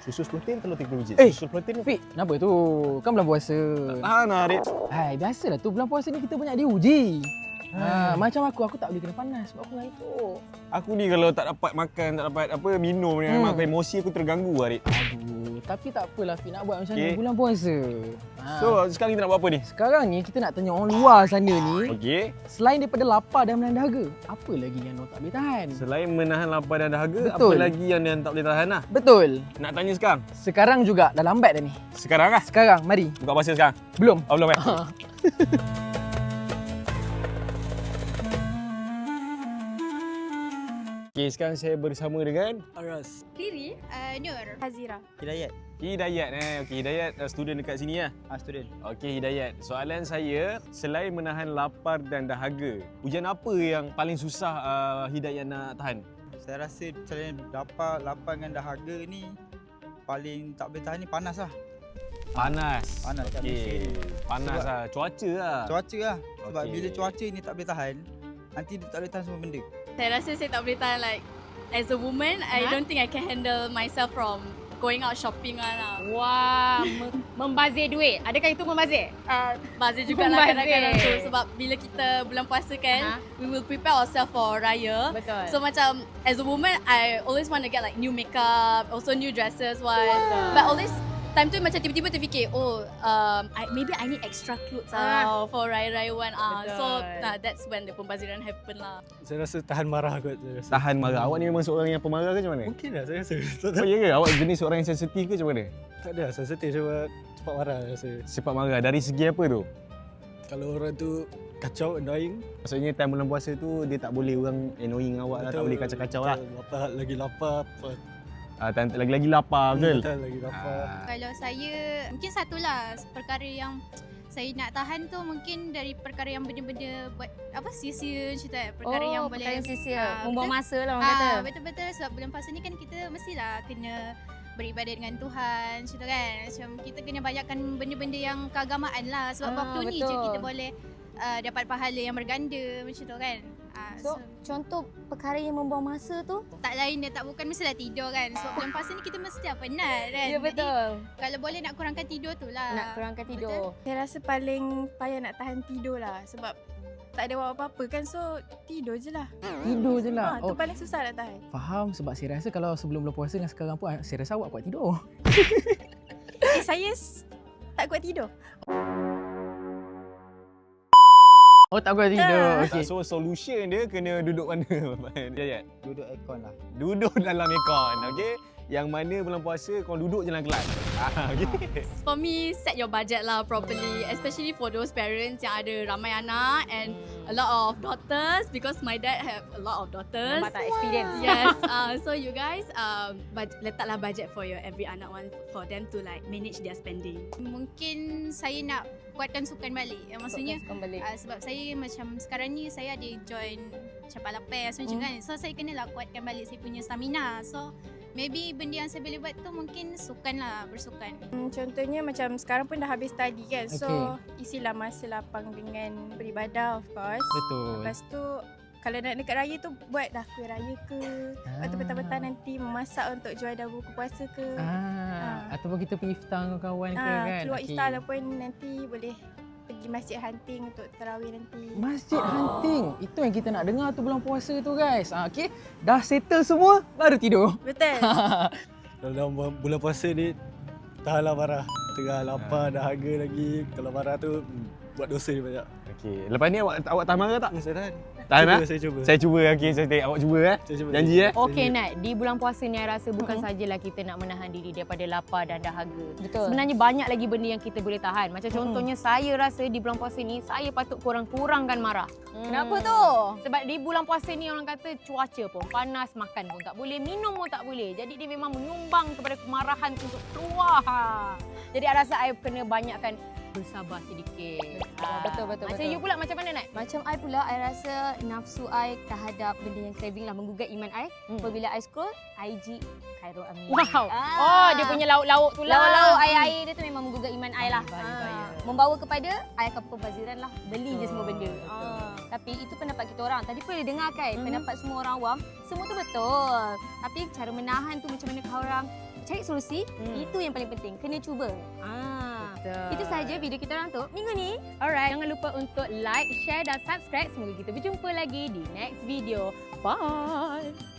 Susu 10 tin, telur 30 biji. Eh, Susu 10 tin. Fik, kenapa tu? Kan bulan puasa. Tahan lah, Adik. Hai, biasalah tu bulan puasa ni kita banyak diuji. Macam aku tak boleh kena panas sebab aku ngantuk. Aku ni kalau tak dapat makan, tak dapat minum ni, memang emosi aku terganggu, Adik. Aduh, tapi tak apalah Fik, nak buat macam Okey. ni bulan puasa. So, sekarang kita nak buat apa ni? Sekarang ni kita nak tanya orang luar sana ni, Okey. selain daripada lapar dan menahan dahaga, apa lagi yang orang tak boleh tahan? Selain menahan lapar dan dahaga, Betul. apa lagi yang tak boleh tahan lah? Betul. Nak tanya sekarang? Sekarang juga, dah lambat dah ni. Sekarang lah? Sekarang, mari. Buka puasa sekarang? Belum. Oh, belum eh? Okey, sekarang saya bersama dengan Aras. Riri, Nur, Hazira. Hidayat. Hidayat. Okey, Hidayat student dekat sini lah. Student. Okey, Hidayat. Soalan saya, selain menahan lapar dan dahaga, ujian apa yang paling susah Hidayat nak tahan? Saya rasa selain lapar dengan dahaga ni paling tak boleh tahan ni panas lah. Panas. Panas kat Malaysia Okey. ni. Panas Sebab- lah. Cuaca lah. Cuaca lah. Sebab Okey. bila cuaca ni tak boleh tahan, nanti dia tak boleh tahan semua benda. Saya rasa saya tak boleh tahan like as a woman, I don't think I can handle myself from going out shopping lah. Wah, membazir duit. Adakah itu membazir? Bazir juga lah Membazir. kadang-kadang tu sebab bila kita bulan puasa kan, we will prepare ourselves for raya. Betul. So macam as a woman, I always want to get like new makeup, also new dresses one. Betul. But always time tu macam tiba-tiba terfikir, maybe I need extra clothes for raya-raya one. So Betul. that's when the pembaziran happen lah. Saya rasa tahan marah kot. Saya rasa. Tahan marah. Awak ni memang seorang yang pemarah ke macam mana? Mungkin lah saya rasa. Oh, ya ke? Awak jenis orang yang sensitif ke macam mana? Tak ada, sensitif sebab cepat marah rasa. Cepat marah. Dari segi apa tu? Kalau orang tu kacau, annoying. Maksudnya time bulan puasa tu dia tak boleh orang annoying awak lah, tak boleh kacau-kacau lah. Lapar, lagi lapar. Lagi-lagi lapar, betul? Betul, lagi lapar. Kalau saya, mungkin satulah perkara yang saya nak tahan tu mungkin dari perkara yang benda-benda buat apa sia-sia macam tu perkara yang boleh perkara sia-sia. Ah, Membuang betul? masa lah orang kata. Betul-betul sebab bulan puasa ni kan kita mestilah kena beribadah dengan Tuhan macam tu kan. Macam kita kena banyakkan benda-benda yang keagamaan lah sebab waktu ni je betul. kita boleh dapat pahala yang berganda macam tu kan. So, contoh perkara yang membuang masa tu? tak lain dia tak bukan mestilah tidur kan. Sebab bulan puasa ni kita mesti penat kan. Ya, betul. Jadi, kalau boleh nak kurangkan tidur tu lah. Nak kurangkan tidur. Saya rasa paling payah nak tahan tidur lah sebab tak ada buat apa-apa kan, so tidur je lah. Tidur je lah. Tu paling susah nak tahan. Faham, sebab saya rasa kalau sebelum bulan puasa dengan sekarang pun saya rasa awak kuat tidur. Saya tak kuat tidur. Oh, tak kuat tidur. Okey. So solution dia kena duduk mana? Jayat. Duduk aircon lah. Duduk dalam aircon, okey? Yang mana bulan puasa kau duduk je dalam kelas. Okey. For me, set your budget lah properly, especially for those parents yang ada ramai anak and a lot of daughters because my dad have a lot of daughters. Nampak tak experience? Yes, so you guys letaklah budget for your every anak one for them to like manage their spending. Mungkin saya nak kuatkan sukan balik. Maksudnya Kembali. sebab saya macam sekarang ni saya ada join capai lapis macam kan. So saya kenalah kuatkan balik saya punya stamina. So maybe benda yang saya boleh buat tu mungkin sukan lah, bersukan. Contohnya macam sekarang pun dah habis study kan, so Okey. isilah masa lapang dengan beribadah of course. Betul. Lepas tu kalau nak dekat raya tu buatlah kuih raya ke. Lepas tu petang-petang nanti memasak untuk jual dah buku puasa ke. Ataupun kita pergi iftar dengan kawan ke kan. Keluar Okey. iftar ataupun nanti boleh pergi masjid hunting untuk tarawih nanti. Masjid hunting. Itu yang kita nak dengar tu bulan puasa tu guys. Okey. Dah settle semua baru tidur. Betul. Kalau dalam bulan puasa ni, tahanlah marah. Tengah lapar, dahaga lagi. Kalau marah tu, buat dosa dia banyak. Okey. Lepas ni awak tahan marah tak? Saya tahan. Tahan ah? Saya cuba. Saya cuba. Okey, saya tengok awak cuba Saya cuba. Janji Okey Nat, di bulan puasa ni I rasa bukan sajalah kita nak menahan diri daripada lapar dan dahaga. Betul. Sebenarnya banyak lagi benda yang kita boleh tahan. Macam contohnya saya rasa di bulan puasa ni saya patut kurangkan marah. Kenapa tu? Sebab di bulan puasa ni orang kata cuaca pun panas, makan pun tak boleh, minum pun tak boleh. Jadi dia memang menyumbang kepada kemarahan tu untuk keluar. Jadi I rasa I kena banyakkan bersabar sedikit. Betul. Macam you pula macam mana Nat? Macam I pula, I rasa nafsu I terhadap benda yang craving lah menggugat iman I. Apabila I scroll, IG Khairul Amin. Wow. Oh, dia punya lauk-lauk tu lah. Lauk-lauk air-air dia tu memang menggugat iman I lah. Bahaya. Membawa kepada I akan pembaziran lah. Beli je semua benda. Tapi itu pendapat kita orang. Tadi pun dia dengar kan pendapat semua orang awam. Semua tu betul. Tapi cara menahan tu macam mana kau orang cari solusi. Itu yang paling penting. Kena cuba. Betul. Itu sahaja video kita orang tu minggu ni. Alright, jangan lupa untuk like, share dan subscribe. Semoga kita berjumpa lagi di next video. Bye.